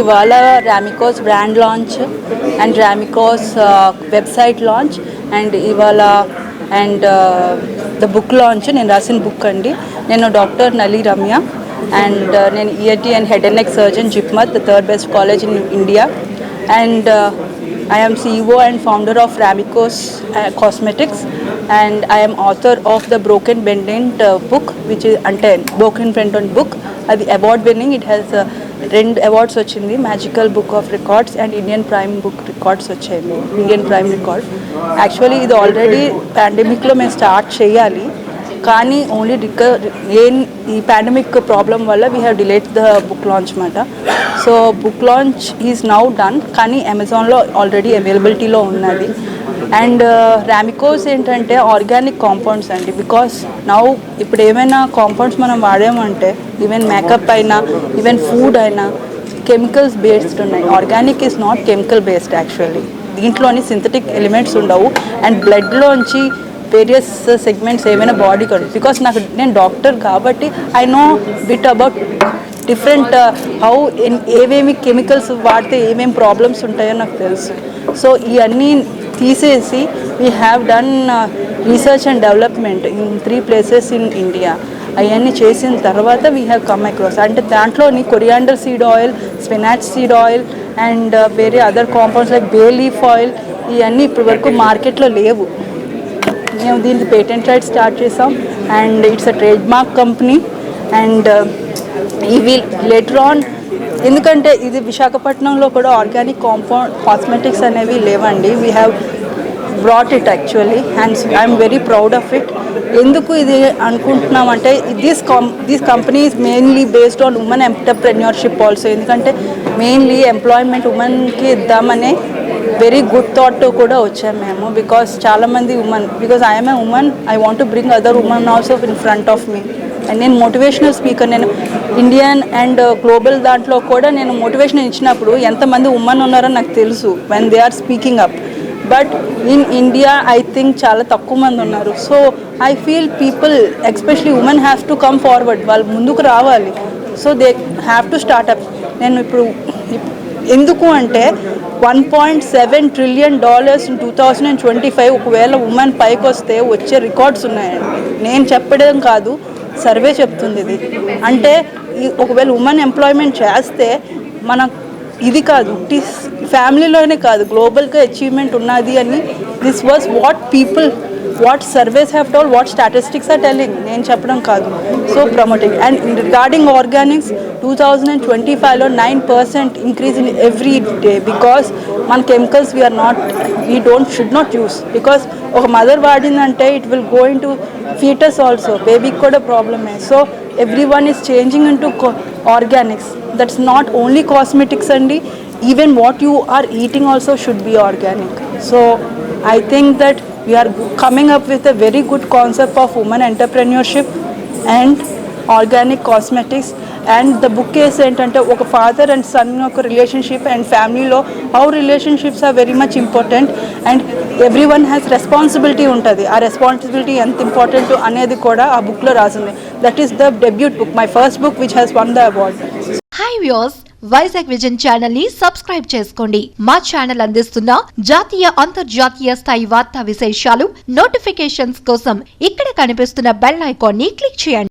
ఇవాళ Ramicos brand launch and Ramicos website launch and ఇవాళ and the book launch. నేను రాసిన బుక్ అండి. నేను డాక్టర్ నలి రమ్య అండ్ నేను ENT and head and neck surgeon JIPMER, the third best college in India. And I am CEO and founder of Ramikos Cosmetics, and I am author of the Broken Pendant book, which is Broken Pendant book. The award winning, it has 2 awards వచ్చింది, magical book of records and Indian prime book records వచ్చాయి. Indian prime record actually ఇది already పాండమిక్లో మేము start చేయాలి, కానీ only ఈ pandemic problem వల్ల we have delayed the book launch మాట. So book launch is now done, కానీ అమెజాన్లో ఆల్రెడీ అవైలబిలిటీలో ఉన్నది. అండ్ రామికోస్ ఏంటంటే ఆర్గానిక్ కాంపౌండ్స్ అండి. బికాస్ నౌ ఇప్పుడు ఏమైనా కాంపౌండ్స్ మనం వాడామంటే ఈవెన్ మేకప్ అయినా ఈవెన్ ఫుడ్ అయినా కెమికల్స్ బేస్డ్ ఉన్నాయి. Organic is not chemical based actually. దీంట్లోని సింథటిక్ ఎలిమెంట్స్ ఉండవు అండ్ బ్లడ్లోంచి వేరియస్ సెగ్మెంట్స్ ఏమైనా బాడీ కూడా. బికాస్ నేను డాక్టర్ కాబట్టి I know bit about different how ఏమేమి కెమికల్స్ వాడితే ఏమేమి ప్రాబ్లమ్స్ ఉంటాయో నాకు తెలుసు. సో ఇవన్నీ తీసేసి we have done research and development in 3 places in India. అవన్నీ చేసిన తర్వాత వీ హ్యావ్ కమ్ అక్రాస్. అంటే దాంట్లోని coriander seed oil, spinach seed oil and వేరే అదర్ కాంపౌండ్స్ లైక్ బే లీఫ్ ఆయిల్, ఇవన్నీ ఇప్పటి వరకు మార్కెట్లో లేవు. మేము దీనికి పేటెంట్ రైట్ స్టార్ట్ చేసాం and it's a trade mark company. And ఇవి లేటర్ ఆన్, ఎందుకంటే ఇది విశాఖపట్నంలో కూడా ఆర్గానిక్ కాస్మెటిక్స్ అనేవి లేవండి. We have brought it actually and I'm very proud of it. ఎందుకు ఇది అనుకుంటున్నామంటే this company is mainly based on women entrepreneurship also. ఎందుకంటే మెయిన్లీ ఎంప్లాయ్మెంట్ ఉమెన్కి ఇద్దామనే వెరీ గుడ్ థాట్ కూడా వచ్చాము మేము. బికాస్ చాలామంది women, because I'm a women, I want to bring other women also in front of me. And నేను motivational speaker. నేను Indian and global దాంట్లో కూడా నేను మోటివేషన్ ఇచ్చినప్పుడు ఎంతమంది ఉమెన్ ఉన్నారో నాకు తెలుసు when they are speaking up. But in India I think చాలా తక్కువ మంది ఉన్నారు. So I feel people especially women have to come forward. వాళ్ళు ముందుకు రావాలి. So they have to start up. నేను ఇప్పుడు ఎందుకు అంటే $1.7 trillion ఇన్ 2025 ఒకవేళ ఉమెన్ పైకి వస్తే వచ్చే రికార్డ్స్ ఉన్నాయండి. నేను చెప్పడం కాదు, సర్వే చెప్తుంది ఇది. అంటే ఒకవేళ ఉమెన్ ఎంప్లాయ్మెంట్ చేస్తే మన ఇది కాదు, ఫ్యామిలీలోనే కాదు, గ్లోబల్గా అచీవ్మెంట్ ఉన్నది అని. This was what surveys have told, what statistics are telling. నేను చెప్పడం కాదు. So promoting. And regarding organics 2025లో 9% increase in every day. Because మన chemicals should not use. Because ఒక మదర్ వాడిందంటే it will go into foetus also, బేబీకి కూడా ప్రాబ్లమే. So everyone is changing into organics. That's not only cosmetics అండి, even what you are eating also should be organic. So I think that we are coming up with a very good concept of women entrepreneurship and organic cosmetics. And the book case ఏంటంటే ఒక father and son ఒక relationship and ఫ్యామిలీలో how relationships are very much important and every one has responsibility ఉంటుంది. ఆ responsibility ఎంత important అనేది కూడా ఆ బుక్లో రాసింది. That is the debut book, my first book which has one the award. Hi viewers, Vizag vision channel ని సబ్స్క్రైబ్ చేసుకోండి. మా ఛానల్ అందిస్తున్న జాతీయ అంతర్జాతీయ స్థాయి వార్తా విశేషాలు నోటిఫికేషన్స్ కోసం ఇక్కడ కనిపిస్తున్న బెల్ ఐకాన్ ని క్లిక్ చేయండి.